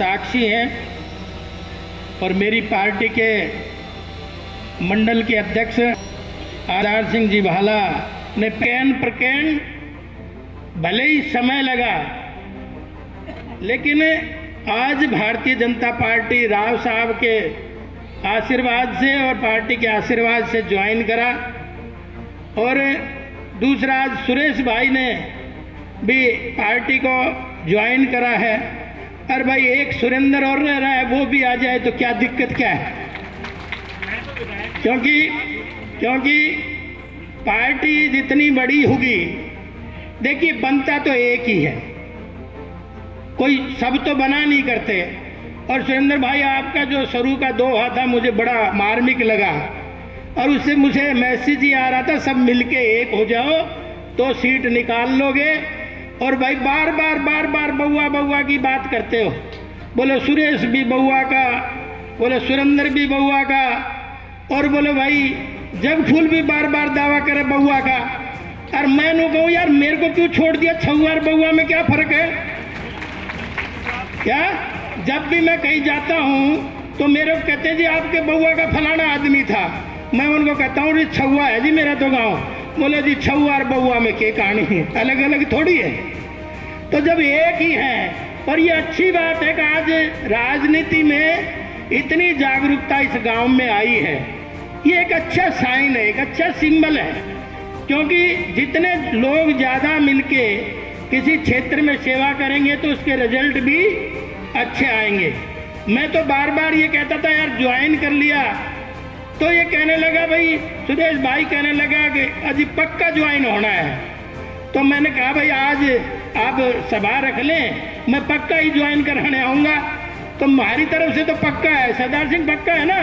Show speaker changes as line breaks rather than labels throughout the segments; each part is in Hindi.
साक्षी हैं और मेरी पार्टी के मंडल के अध्यक्ष आधार सिंह जी भाला ने कैन प्रकैन भले ही समय लगा, लेकिन आज भारतीय जनता पार्टी राव साहब के आशीर्वाद से और पार्टी के आशीर्वाद से ज्वाइन करा। और दूसरा, आज सुरेश भाई ने भी पार्टी को ज्वाइन करा है। और भाई एक सुरेंद्र और रह रहा है, वो भी आ जाए तो क्या दिक्कत क्या है? क्योंकि पार्टी जितनी बड़ी होगी, देखिए बनता तो एक ही है, कोई सब तो बना नहीं करते। और सुरेंद्र भाई, आपका जो शुरू का दोहा था मुझे बड़ा मार्मिक लगा, और उससे मुझे मैसेज ही आ रहा था, सब मिलके एक हो जाओ तो सीट निकाल लोगे। और भाई बार बार बउआ बउआ की बात करते हो, बोलो सुरेश भी बउआ का, बोलो सुरेंद्र भी बउआ का, और बोलो भाई जग फूल भी बार बार दावा करे बउआ का। और मैं नो कहूँ यार, मेरे को क्यों छोड़ दिया? छुआ और बउआ में क्या फर्क है? क्या जब भी मैं कहीं जाता हूँ तो मेरे को कहते हैं जी आपके बउआ का फलाना आदमी था। मैं उनको कहता हूँ जी छुआ है जी मेरा तो गांव। बोले जी छुआ और बउआ में क्या कहानी है? अलग अलग थोड़ी है। तो जब एक ही है, और ये अच्छी बात है कि आज राजनीति में इतनी जागरूकता इस गांव में आई है, ये एक अच्छा साइन है, एक अच्छा सिंबल है। क्योंकि जितने लोग ज़्यादा मिलके किसी क्षेत्र में सेवा करेंगे तो उसके रिजल्ट भी अच्छे आएंगे। मैं तो बार बार ये कहता था यार ज्वाइन कर लिया, तो ये कहने लगा भाई, सुरेश भाई कहने लगा कि अजी पक्का ज्वाइन होना है। तो मैंने कहा भाई आज आप सभा रख लें, मैं पक्का ही ज्वाइन कराने आऊँगा। तो हमारी तरफ से तो पक्का है, सरदार सिंह पक्का है ना,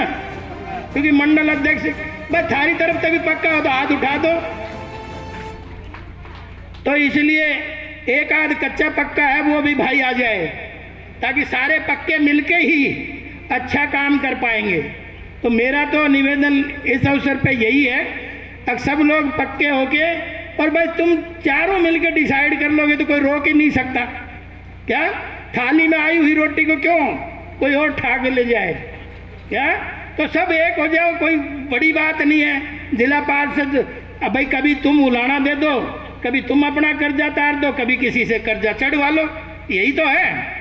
क्योंकि मंडल अध्यक्ष। बस थारी तरफ से भी पक्का हो तो हाथ उठा दो। तो इसलिए एक आध कच्चा पक्का है वो भी भाई आ जाए, ताकि सारे पक्के मिलके ही अच्छा काम कर पाएंगे। तो मेरा तो निवेदन इस अवसर पे यही है कि सब लोग पक्के होके, और भाई तुम चारों मिलके डिसाइड कर लोगे तो कोई रोक ही नहीं सकता। क्या थाली में आई हुई रोटी को क्यों कोई और ठा के ले जाए? क्या तो सब एक हो जाओ, कोई बड़ी बात नहीं है। जिला पार्षद अब भाई कभी तुम उलाना दे दो, कभी तुम अपना कर्जा तार दो, कभी किसी से कर्जा चढ़वा लो, यही तो है।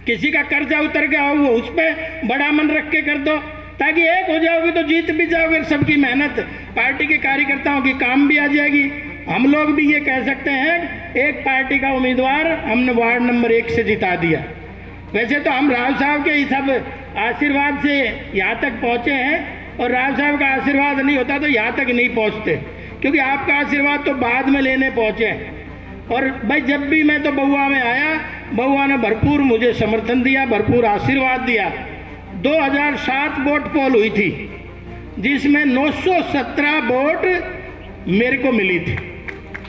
किसी का कर्जा उतर गया हो वो उस पर बड़ा मन रख के कर दो, ताकि एक हो जाओगे तो जीत भी जाओगे। सबकी मेहनत, पार्टी के कार्यकर्ताओं की काम भी आ जाएगी। हम लोग भी ये कह सकते हैं, एक पार्टी का उम्मीदवार हमने वार्ड नंबर 1 से जिता दिया। वैसे तो हम राव साहब के ही सब आशीर्वाद से यहाँ तक पहुँचे हैं, और राव साहब का आशीर्वाद नहीं होता तो यहाँ तक नहीं पहुँचते, क्योंकि आपका आशीर्वाद तो बाद में लेने पहुँचे। और भाई जब भी मैं तो बउआ में आया, बउआ ने भरपूर मुझे समर्थन दिया, भरपूर आशीर्वाद दिया। 2007 वोट पोल हुई थी, जिसमें 917 वोट मेरे को मिली थी,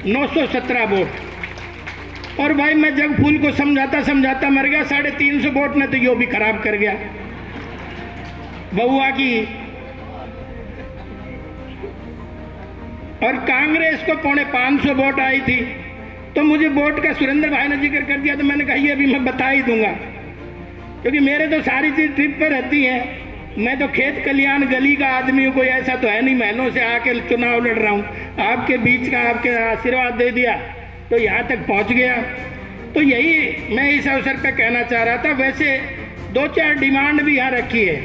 917 वोट। और भाई मैं जग फूल को समझाता मर गया। 350 वोट ने तो यो भी खराब कर गया बउआ की। और कांग्रेस को 550 वोट आई थी। तो मुझे वोट का सुरेंद्र भाई ने जिक्र कर दिया, तो मैंने कहा ये भी मैं बता ही दूंगा, क्योंकि मेरे तो सारी चीज ट्रिप पर रहती है। मैं तो खेत कल्याण गली का आदमी हूँ, कोई ऐसा तो है नहीं महलों से आके चुनाव लड़ रहा हूँ। आपके बीच का आपके आशीर्वाद दे दिया तो यहाँ तक पहुँच गया। तो यही मैं इस अवसर पर कहना चाह रहा था। वैसे 2-4 डिमांड भी यहाँ रखी है,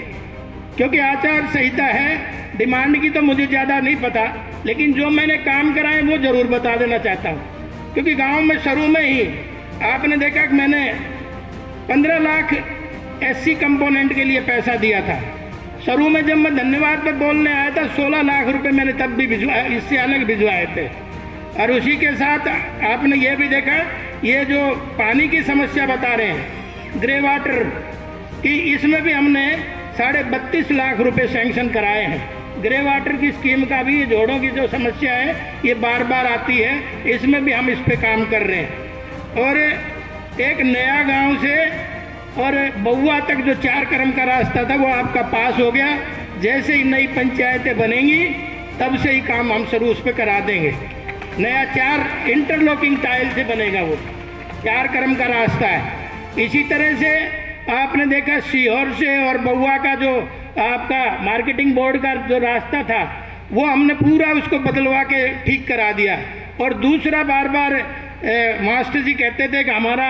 क्योंकि आचार संहिता है, डिमांड की तो मुझे ज़्यादा नहीं पता, लेकिन जो मैंने काम कराए वो ज़रूर बता देना चाहता हूँ। क्योंकि गांव में शुरू में ही आपने देखा कि मैंने 15 लाख SC कंपोनेंट के लिए पैसा दिया था। शुरू में जब मैं धन्यवाद पे बोलने आया था, 16 लाख रुपए मैंने तब भी भिजवाए, इससे अलग भिजवाए थे। और उसी के साथ आपने ये भी देखा, ये जो पानी की समस्या बता रहे हैं ग्रे वाटर की, इसमें भी हमने 32.5 लाख रुपए सैंक्शन कराए हैं। ग्रे वाटर की स्कीम का भी, जोड़ों की जो समस्या है ये बार बार आती है, इसमें भी हम इस पे काम कर रहे हैं। और एक नया गांव से और बउआ तक जो 4 क्रम का रास्ता था वो आपका पास हो गया। जैसे ही नई पंचायतें बनेंगी तब से ही काम हम शुरू उस पर करा देंगे। नया 4 इंटरलॉकिंग टाइल से बनेगा, वो 4 क्रम का रास्ता है। इसी तरह से आपने देखा सीहोर से और बउआ का जो आपका मार्केटिंग बोर्ड का जो रास्ता था वो हमने पूरा उसको बदलवा के ठीक करा दिया। और दूसरा, बार बार मास्टर जी कहते थे कि हमारा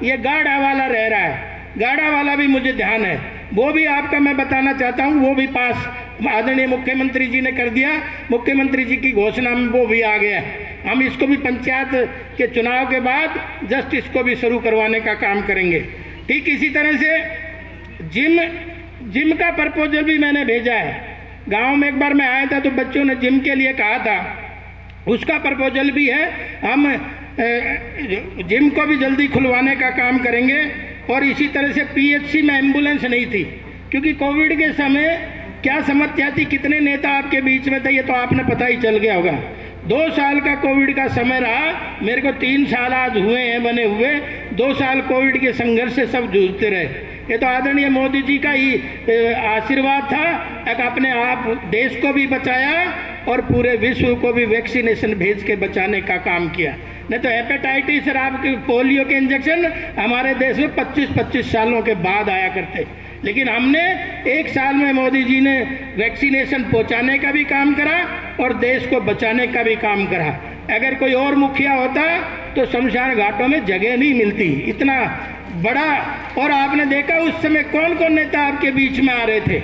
ये गाढ़ा वाला रह रहा है, गाढ़ा वाला भी मुझे ध्यान है, वो भी आपका मैं बताना चाहता हूँ, वो भी पास आदरणीय मुख्यमंत्री जी ने कर दिया। मुख्यमंत्री जी की घोषणा में वो भी आ गया है। हम इसको भी पंचायत के चुनाव के बाद जस्ट इसको भी शुरू करवाने का काम करेंगे। ठीक इसी तरह से जिम का प्रपोजल भी मैंने भेजा है। गांव में एक बार मैं आया था तो बच्चों ने जिम के लिए कहा था, उसका प्रपोजल भी है। हम जिम को भी जल्दी खुलवाने का काम करेंगे। और इसी तरह से पीएचसी में एम्बुलेंस नहीं थी, क्योंकि कोविड के समय क्या समस्या थी, कितने नेता आपके बीच में थे ये तो आपने पता ही चल गया होगा। 2 साल का कोविड का समय रहा, मेरे को 3 साल आज हुए हैं बने हुए। 2 साल कोविड के संघर्ष से सब जूझते रहे। ये तो आदरणीय मोदी जी का ही आशीर्वाद था, एक अपने आप देश को भी बचाया और पूरे विश्व को भी वैक्सीनेशन भेज के बचाने का काम किया। नहीं तो हेपेटाइटिस और आपके पोलियो के इंजेक्शन हमारे देश में 25-25 सालों के बाद आया करते, लेकिन हमने 1 साल में मोदी जी ने वैक्सीनेशन पहुंचाने का भी काम करा और देश को बचाने का भी काम करा। अगर कोई और मुखिया होता तो शमशान घाटों में जगह नहीं मिलती, इतना बड़ा। और आपने देखा उस समय कौन कौन नेता आपके बीच में आ रहे थे।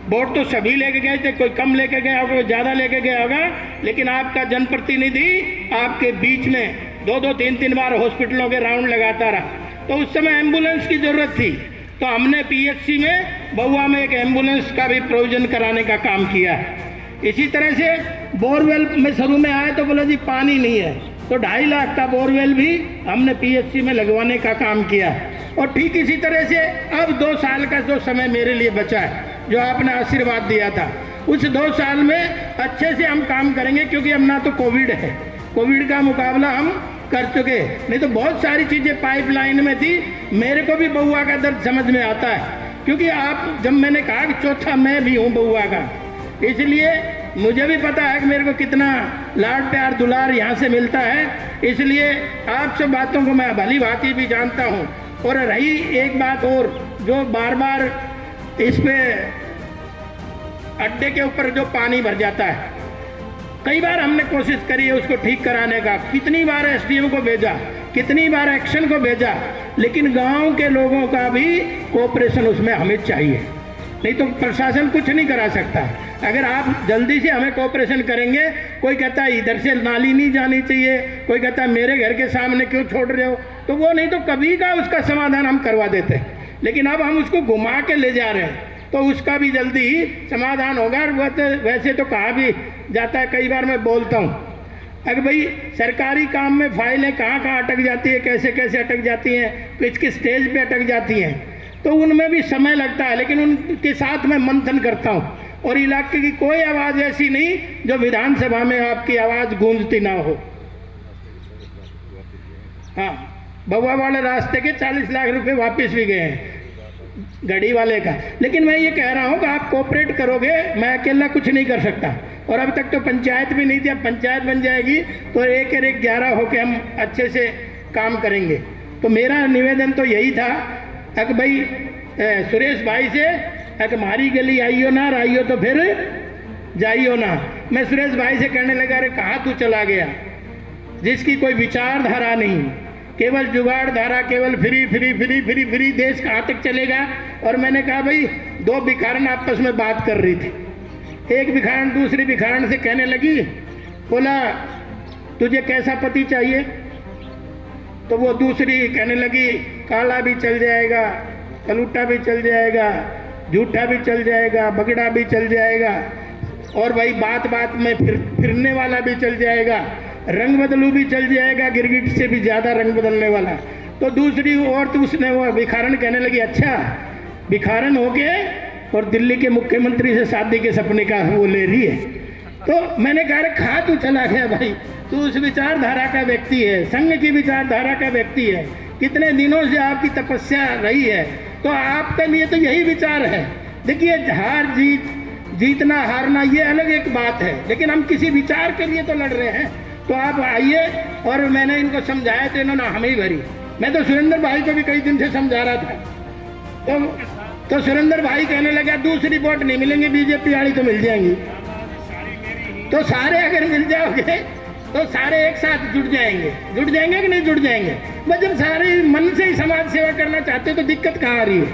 वोट तो सभी लेके गए थे, कोई कम लेके गया होगा, कोई ज़्यादा लेके गया होगा, लेकिन आपका जनप्रतिनिधि आपके बीच में 2-2, 3-3 बार हॉस्पिटलों के राउंड लगाता रहा। तो उस समय एम्बुलेंस की ज़रूरत थी, तो हमने पीएचसी में बउआ में एक एम्बुलेंस का भी प्रोविजन कराने का काम किया है। इसी तरह से बोरवेल में शुरू में आए तो बोला जी पानी नहीं है, तो 2.5 लाख का बोरवेल भी हमने पीएचसी में लगवाने का काम किया। और ठीक इसी तरह से अब 2 साल का जो समय मेरे लिए बचा है, जो आपने आशीर्वाद दिया था, उस 2 साल में अच्छे से हम काम करेंगे, क्योंकि अब ना तो कोविड है, कोविड का मुकाबला हम कर चुके, नहीं तो बहुत सारी चीज़ें पाइपलाइन में थी। मेरे को भी बउआ का दर्द समझ में आता है, क्योंकि आप जब मैंने कहा कि चौथा मैं भी हूँ बउआ का, इसलिए मुझे भी पता है कि मेरे को कितना लाड प्यार दुलार यहाँ से मिलता है। इसलिए आप सब बातों को मैं भली भांति भी जानता हूँ। और रही एक बात और, जो बार बार इस पे अड्डे के ऊपर जो पानी भर जाता है, कई बार हमने कोशिश करी है उसको ठीक कराने का, कितनी बार एसडीएम को भेजा, कितनी बार एक्शन को भेजा, लेकिन गांव के लोगों का भी कोऑपरेशन उसमें हमें चाहिए, नहीं तो प्रशासन कुछ नहीं करा सकता। अगर आप जल्दी से हमें कोऑपरेशन करेंगे, कोई कहता है इधर से नाली नहीं जानी चाहिए, कोई कहता है मेरे घर के सामने क्यों छोड़ रहे हो, तो वो नहीं तो कभी का उसका समाधान हम करवा देते हैं, लेकिन अब हम उसको घुमा के ले जा रहे हैं, तो उसका भी जल्दी ही समाधान होगा। वैसे तो कहा भी जाता है, कई बार मैं बोलता हूँ, अगर भाई सरकारी काम में फाइलें कहाँ अटक जाती है, कैसे कैसे अटक जाती हैं, किस किस स्टेज पे अटक जाती हैं, तो उनमें भी समय लगता है, लेकिन उनके साथ मैं मंथन करता हूँ। और इलाके की कोई आवाज़ ऐसी नहीं जो विधानसभा में आपकी आवाज़ गूंजती ना हो। हाँ, बउआ वाले रास्ते के 40 लाख रुपए वापस भी गए हैं गड़ी वाले का। लेकिन मैं ये कह रहा हूँ कि आप कोऑपरेट करोगे, मैं अकेला कुछ नहीं कर सकता। और अब तक तो पंचायत भी नहीं थी, अब पंचायत बन जाएगी तो 1-1-11 होके हम अच्छे से काम करेंगे। तो मेरा निवेदन तो यही था कि भाई सुरेश भाई से कि हमारी गली आइयो ना, आइयो तो फिर जाइयो ना। मैं सुरेश भाई से कहने लगा, अरे कहाँ तू चला गया, जिसकी कोई विचारधारा नहीं, केवल जुगाड़ धारा, केवल free free free free free, देश कहाँ तक चलेगा। और मैंने कहा भाई 2 भिखारन आपस में बात कर रही थी, एक भिखारन दूसरी भिखारन से कहने लगी, बोला तुझे कैसा पति चाहिए, तो वो दूसरी कहने लगी काला भी चल जाएगा, कलूटा भी चल जाएगा, झूठा भी चल जाएगा, बगड़ा भी चल जाएगा, और भाई बात बात में फिरने वाला भी चल जाएगा, रंग बदलू भी चल जाएगा, गिरगिट से भी ज़्यादा रंग बदलने वाला। तो दूसरी और तो उसने वो भिखारन कहने लगी, अच्छा भिखारन हो के और दिल्ली के मुख्यमंत्री से शादी के सपने का वो ले रही है। तो मैंने कहा खा तू चला गया भाई, तू उस विचारधारा का व्यक्ति है, संघ की विचारधारा का व्यक्ति है, कितने दिनों से आपकी तपस्या रही है, तो आपके लिए तो यही विचार है। देखिए हार जीत, जीतना हारना ये अलग एक बात है, लेकिन हम किसी विचार के लिए तो लड़ रहे हैं। तो आप आइए, और मैंने इनको समझाया तो इन्होंने हमें ही भरी। मैं तो सुरेंद्र भाई को भी कई दिन से समझा रहा था तो सुरेंद्र भाई कहने लगा दूसरी वोट नहीं मिलेंगे, बीजेपी वाली तो मिल जाएंगी। तो सारे अगर मिल जाओगे तो सारे एक साथ जुट जाएंगे कि नहीं जुट जाएंगे? बस जब सारे मन से ही समाज सेवा करना चाहते हो तो दिक्कत कहाँ आ रही है?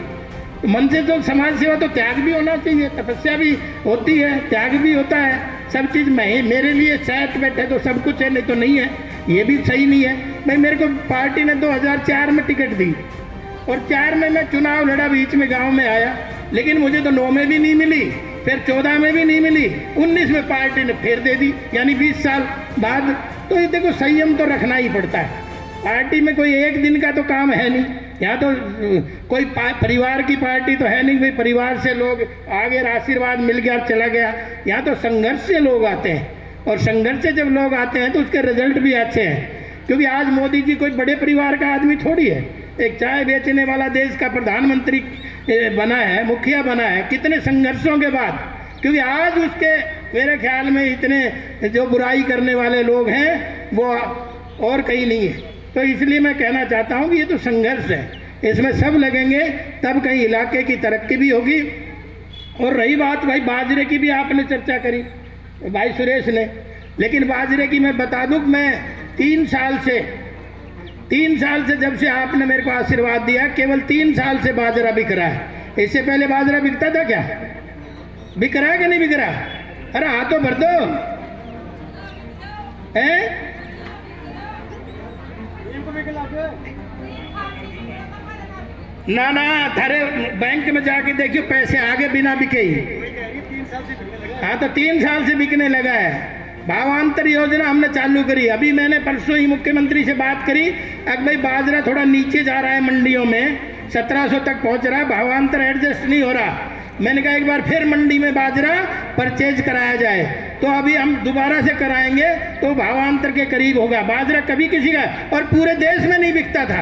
तो मन से तो समाज सेवा तो त्याग भी होना चाहिए, तपस्या भी होती है, त्याग भी होता है, सब चीज़ मेरे लिए साथ बैठे तो सब कुछ है, नहीं तो नहीं है, ये भी सही नहीं है। भाई मेरे को पार्टी ने 2004 में टिकट दी और 4 में मैं चुनाव लड़ा, बीच में गांव में आया, लेकिन मुझे तो 9 में भी नहीं मिली, फिर 14 में भी नहीं मिली, 19 में पार्टी ने फिर दे दी, यानी 20 साल बाद। तो ये देखो संयम तो रखना ही पड़ता है। पार्टी में कोई एक दिन का तो काम है नहीं, यहाँ तो कोई परिवार की पार्टी तो है नहीं भाई परिवार से लोग आगे आशीर्वाद मिल गया चला गया। यहाँ तो संघर्ष से लोग आते हैं, और संघर्ष से जब लोग आते हैं तो उसके रिजल्ट भी अच्छे हैं। क्योंकि आज मोदी जी कोई बड़े परिवार का आदमी थोड़ी है, एक चाय बेचने वाला देश का प्रधानमंत्री बना है, मुखिया बना है, कितने संघर्षों के बाद। क्योंकि आज उसके मेरे ख्याल में इतने जो बुराई करने वाले लोग हैं वो और कहीं नहीं है। तो इसलिए मैं कहना चाहता हूँ कि ये तो संघर्ष है, इसमें सब लगेंगे तब कहीं इलाके की तरक्की भी होगी। और रही बात भाई बाजरे की भी आपने चर्चा करी भाई सुरेश ने, लेकिन बाजरे की मैं बता दूँ मैं 3 साल से जब से आपने मेरे को आशीर्वाद दिया, केवल 3 साल से बाजरा बिक रहा है। इससे पहले बाजरा बिकता था क्या? बिक रहा है कि नहीं बिक रहा? अरे हाथों भर दो हैं? ना थारे बैंक में जाके देखियो पैसे आगे बिना बिके ही। हाँ तो 3 साल से बिकने लगा है। भावांतर योजना हमने चालू करी, अभी मैंने परसों ही मुख्यमंत्री से बात करी, अब भाई बाजरा थोड़ा नीचे जा रहा है मंडियों में, 1700 तक पहुंच रहा है, भावांतर एडजस्ट नहीं हो रहा। मैंने कहा एक बार फिर मंडी में बाजरा परचेज कराया जाए, तो अभी हम दोबारा से कराएंगे तो भावांतर के करीब होगा। बाजरा कभी किसी का और पूरे देश में नहीं बिकता था,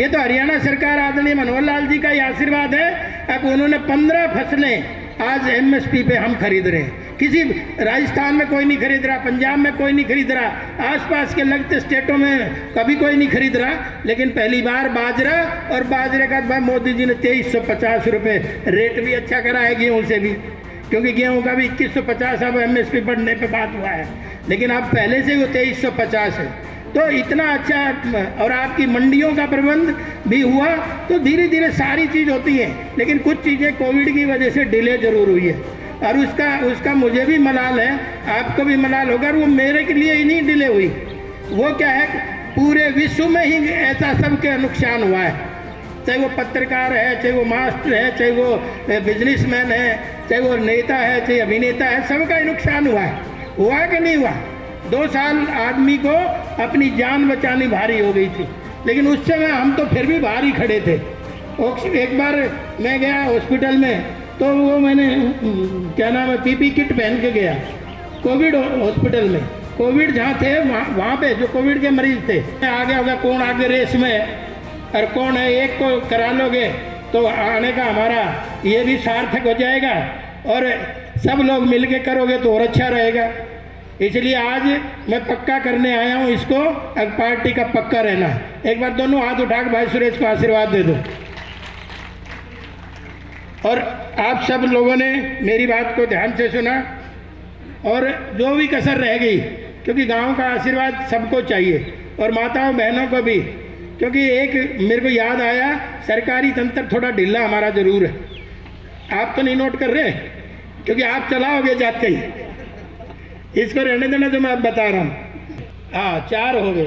ये तो हरियाणा सरकार आदरणीय मनोहर लाल जी का ही आशीर्वाद है। अब उन्होंने 15 फसलें आज एमएसपी पे हम खरीद रहे हैं। किसी राजस्थान में कोई नहीं खरीद रहा, पंजाब में कोई नहीं खरीद रहा, आसपास के लगते स्टेटों में कभी कोई नहीं खरीद रहा, लेकिन पहली बार बाजरा, और बाजरे का भाई मोदी जी ने 2350 रुपये रेट भी अच्छा करा है गेहूँ से भी, क्योंकि गेहूँ का भी 2150 अब एमएसपी बढ़ने पे बात हुआ है, लेकिन अब पहले से वो 2350 है। तो इतना अच्छा, और आपकी मंडियों का प्रबंध भी हुआ, तो धीरे धीरे सारी चीज़ होती है। लेकिन कुछ चीज़ें कोविड की वजह से डिले जरूर हुई है, और उसका मुझे भी मलाल है, आपको भी मलाल होगा। और वो मेरे के लिए ही नहीं डिले हुई, वो क्या है पूरे विश्व में ही ऐसा सबके नुकसान हुआ है, चाहे वो पत्रकार है, चाहे वो मास्टर है, चाहे वो बिजनेसमैन है, चाहे वो नेता है, चाहे अभिनेता है, सबका ही नुकसान हुआ कि नहीं हुआ? 2 साल आदमी को अपनी जान बचानी भारी हो गई थी, लेकिन उस समय हम तो फिर भी बाहर ही खड़े थे। एक बार मैं गया हॉस्पिटल में, तो वो मैंने क्या नाम है पीपी किट पहन के गया कोविड हॉस्पिटल में। कोविड जहाँ थे वहाँ पे जो कोविड के मरीज थे, आगे होगा कौन आगे रेस में और कौन है, एक को करा लोगे तो आने का हमारा ये भी सार्थक हो जाएगा, और सब लोग मिल के करोगे तो और अच्छा रहेगा। इसलिए आज मैं पक्का करने आया हूँ इसको, अब पार्टी का पक्का रहना। एक बार दोनों हाथ उठा के भाई सुरेश को आशीर्वाद दे दो। और आप सब लोगों ने मेरी बात को ध्यान से सुना, और जो भी कसर रह गई, क्योंकि गांव का आशीर्वाद सबको चाहिए, और माताओं बहनों को भी, क्योंकि एक मेरे को याद आया, सरकारी तंत्र थोड़ा ढीला हमारा जरूर है। आप तो नहीं नोट कर रहे, क्योंकि आप चलाओगे जाते ही, इसको रहने देना जो मैं अब बता रहा हूँ। हाँ 4 हो गए।